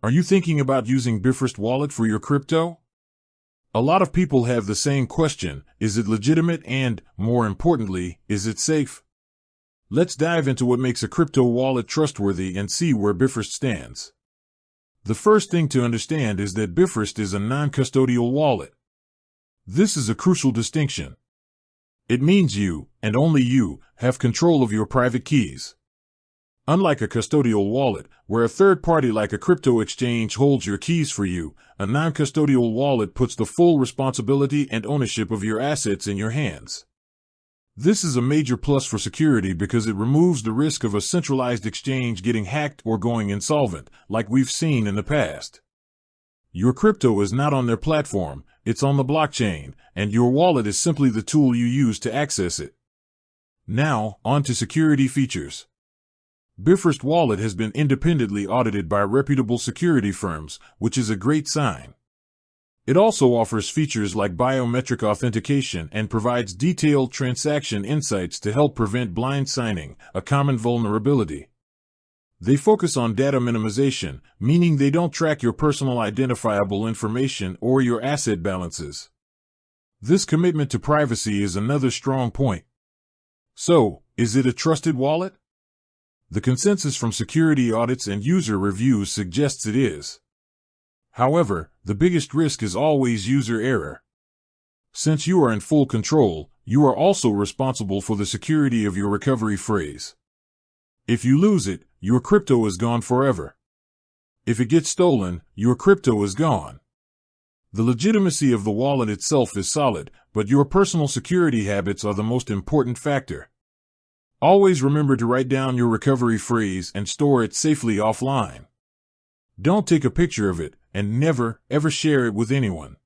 Are you thinking about using Bifrost Wallet for your crypto? A lot of people have the same question: is it legitimate and, more importantly, is it safe? Let's dive into what makes a crypto wallet trustworthy and see where Bifrost stands. The first thing to understand is that Bifrost is a non-custodial wallet. This is a crucial distinction. It means you, and only you, have control of your private keys. Unlike a custodial wallet, where a third party like a crypto exchange holds your keys for you, a non-custodial wallet puts the full responsibility and ownership of your assets in your hands. This is a major plus for security because it removes the risk of a centralized exchange getting hacked or going insolvent, like we've seen in the past. Your crypto is not on their platform, it's on the blockchain, and your wallet is simply the tool you use to access it. Now, on to security features. Bifrost Wallet has been independently audited by reputable security firms, which is a great sign. It also offers features like biometric authentication and provides detailed transaction insights to help prevent blind signing, a common vulnerability. They focus on data minimization, meaning they don't track your personal identifiable information or your asset balances. This commitment to privacy is another strong point. So, is it a trusted wallet? The consensus from security audits and user reviews suggests it is. However, the biggest risk is always user error. Since you are in full control, you are also responsible for the security of your recovery phrase. If you lose it, your crypto is gone forever. If it gets stolen, your crypto is gone. The legitimacy of the wallet itself is solid, but your personal security habits are the most important factor. Always remember to write down your recovery phrase and store it safely offline. Don't take a picture of it, and never, ever share it with anyone.